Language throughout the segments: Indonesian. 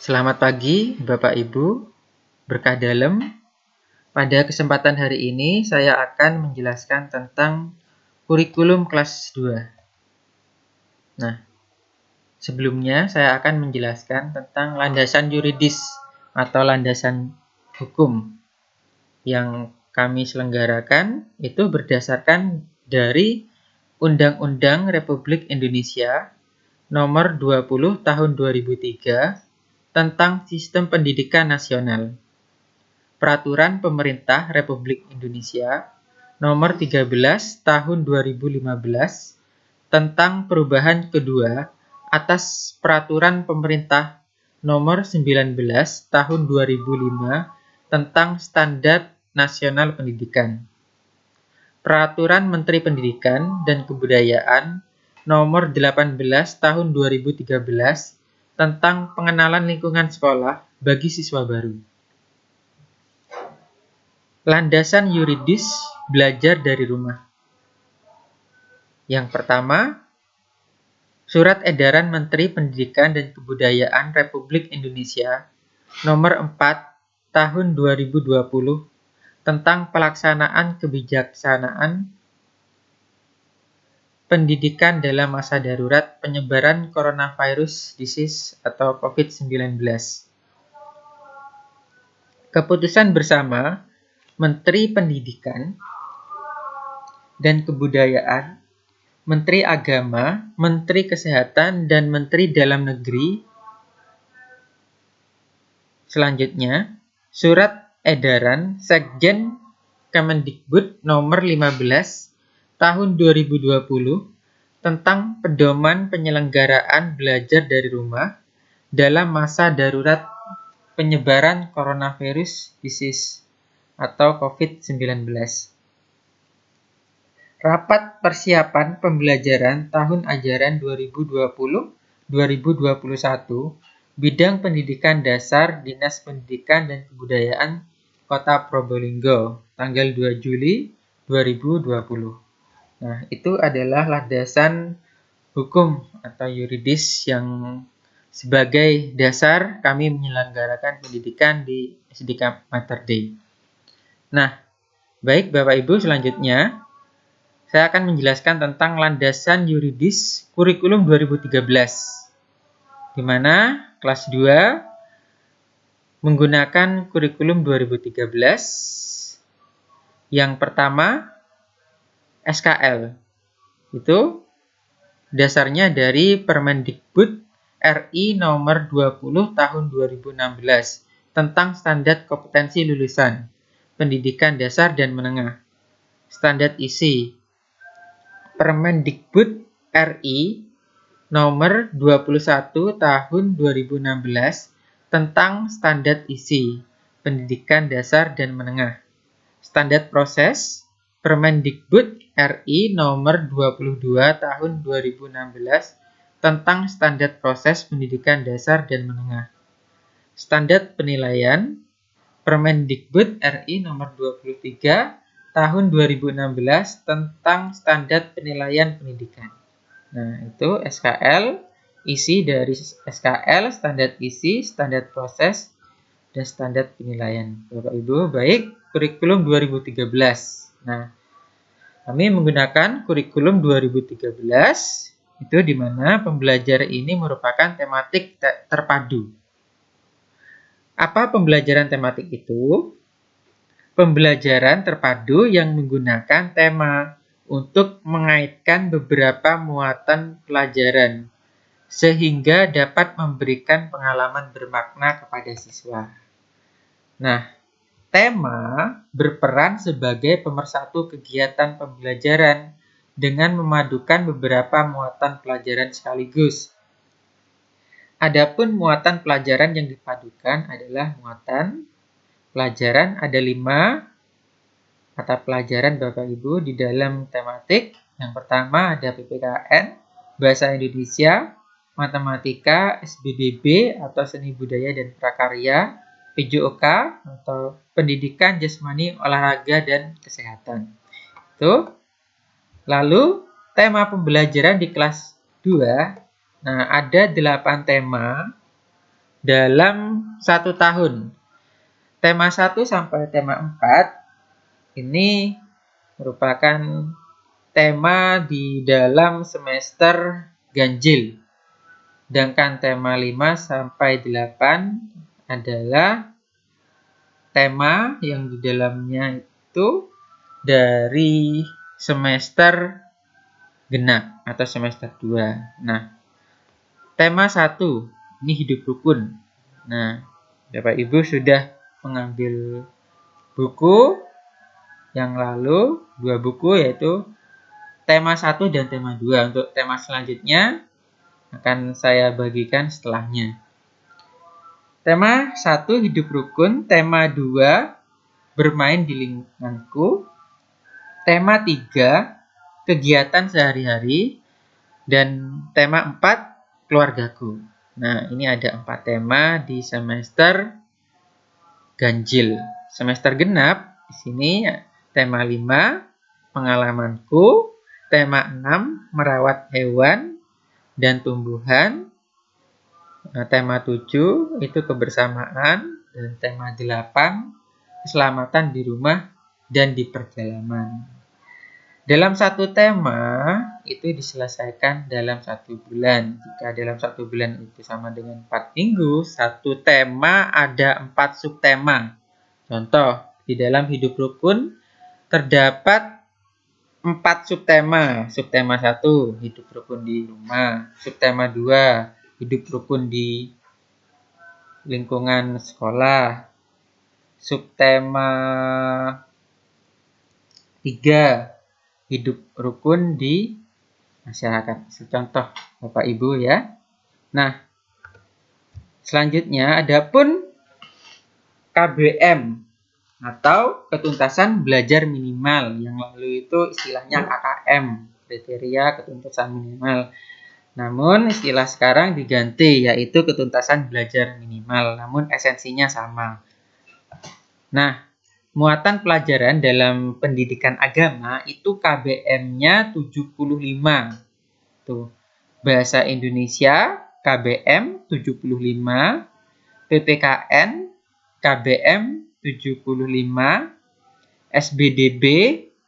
Selamat pagi, Bapak Ibu, berkah dalam. Pada kesempatan hari ini, saya akan menjelaskan tentang kurikulum kelas 2. Nah, sebelumnya saya akan menjelaskan tentang landasan yuridis atau landasan hukum yang kami selenggarakan itu berdasarkan dari Undang-Undang Republik Indonesia Nomor 20 Tahun 2003 tentang Sistem Pendidikan Nasional. Peraturan Pemerintah Republik Indonesia Nomor 13 Tahun 2015 tentang perubahan kedua atas Peraturan Pemerintah Nomor 19 Tahun 2005 tentang Standar Nasional Pendidikan. Peraturan Menteri Pendidikan dan Kebudayaan Nomor 18 Tahun 2013 tentang pengenalan lingkungan sekolah bagi siswa baru. Landasan yuridis belajar dari rumah. Yang pertama, Surat Edaran Menteri Pendidikan dan Kebudayaan Republik Indonesia Nomor 4 Tahun 2020 tentang pelaksanaan kebijaksanaan pendidikan dalam masa darurat penyebaran coronavirus disease atau COVID-19. Keputusan bersama Menteri Pendidikan dan Kebudayaan, Menteri Agama, Menteri Kesehatan, dan Menteri Dalam Negeri. Selanjutnya, Surat Edaran Sekjen Kemendikbud Nomor 15 Tahun 2020 tentang pedoman penyelenggaraan belajar dari rumah dalam masa darurat penyebaran coronavirus disease atau COVID-19. Rapat Persiapan Pembelajaran Tahun Ajaran 2020-2021 Bidang Pendidikan Dasar Dinas Pendidikan dan Kebudayaan Kota Probolinggo tanggal 2 Juli 2020. Nah, itu adalah landasan hukum atau yuridis yang sebagai dasar kami menyelenggarakan pendidikan di SDK Mater Dei. Nah, baik Bapak Ibu, selanjutnya saya akan menjelaskan tentang landasan yuridis kurikulum 2013, di mana kelas 2 menggunakan kurikulum 2013. Yang pertama, SKL. Itu dasarnya dari Permendikbud RI Nomor 20 Tahun 2016 tentang Standar Kompetensi Lulusan Pendidikan Dasar dan Menengah. Standar isi Permendikbud RI Nomor 21 Tahun 2016 tentang Standar isi Pendidikan Dasar dan Menengah. Standar proses Permendikbud RI Nomor 22 Tahun 2016 tentang Standar Proses Pendidikan Dasar dan Menengah. Standar penilaian Permendikbud RI Nomor 23 Tahun 2016 tentang Standar Penilaian Pendidikan. Nah, itu SKL, isi dari SKL, standar isi, standar proses, dan standar penilaian. Bapak Ibu, baik, kurikulum 2013. Nah, kami menggunakan kurikulum 2013, itu di mana pembelajaran ini merupakan tematik terpadu. Apa pembelajaran tematik itu? Pembelajaran terpadu yang menggunakan tema untuk mengaitkan beberapa muatan pelajaran, sehingga dapat memberikan pengalaman bermakna kepada siswa. Nah, tema berperan sebagai pemersatu kegiatan pembelajaran dengan memadukan beberapa muatan pelajaran sekaligus. Adapun muatan pelajaran yang dipadukan adalah muatan pelajaran ada 5 mata pelajaran Bapak Ibu di dalam tematik. Yang pertama ada PPKN, Bahasa Indonesia, Matematika, SBBB atau Seni Budaya dan Prakarya, PJOK atau Pendidikan Jasmani, Olahraga dan Kesehatan. Itu. Lalu tema pembelajaran di kelas 2. Nah, ada 8 tema dalam 1 tahun. Tema 1 sampai tema 4 ini merupakan tema di dalam semester ganjil. Sedangkan tema 5 sampai 8 adalah tema yang di dalamnya itu dari semester genap atau semester 2. Nah, tema 1 ini hidup rukun. Nah, Bapak Ibu sudah mengambil buku yang lalu, 2 buku yaitu tema 1 dan tema 2. Untuk tema selanjutnya akan saya bagikan setelahnya. Tema 1 hidup rukun, tema 2 bermain di lingkunganku, tema 3 kegiatan sehari-hari, dan tema 4 keluargaku. Nah, ini ada 4 tema di semester ganjil. Semester genap di sini tema 5 pengalamanku, tema 6 merawat hewan dan tumbuhan, tema 7 itu kebersamaan, dan tema 8 keselamatan di rumah dan di perjalanan. Dalam satu tema itu diselesaikan dalam 1 bulan. Jika dalam 1 bulan itu sama dengan 4 minggu, satu tema ada 4 subtema. Contoh, di dalam hidup rukun terdapat 4 subtema. Subtema 1, hidup rukun di rumah. Subtema 2, hidup rukun di lingkungan sekolah. Subtema 3, hidup rukun di masyarakat. Contoh Bapak Ibu ya. Nah, selanjutnya adapun KBM atau ketuntasan belajar minimal. Yang lalu itu istilahnya KKM, kriteria ketuntasan minimal. Namun istilah sekarang diganti yaitu ketuntasan belajar minimal, namun esensinya sama. Nah, muatan pelajaran dalam pendidikan agama itu KBM-nya 75. Tuh. Bahasa Indonesia KBM 75, PPKN KBM 75, SBDB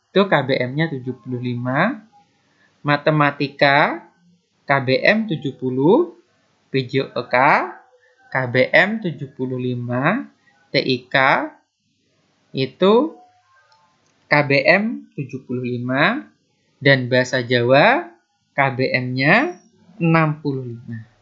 itu KBM-nya 75, Matematika KBM 70, PJOK KBM 75, TIK itu KBM 75, dan Bahasa Jawa KBM-nya 65.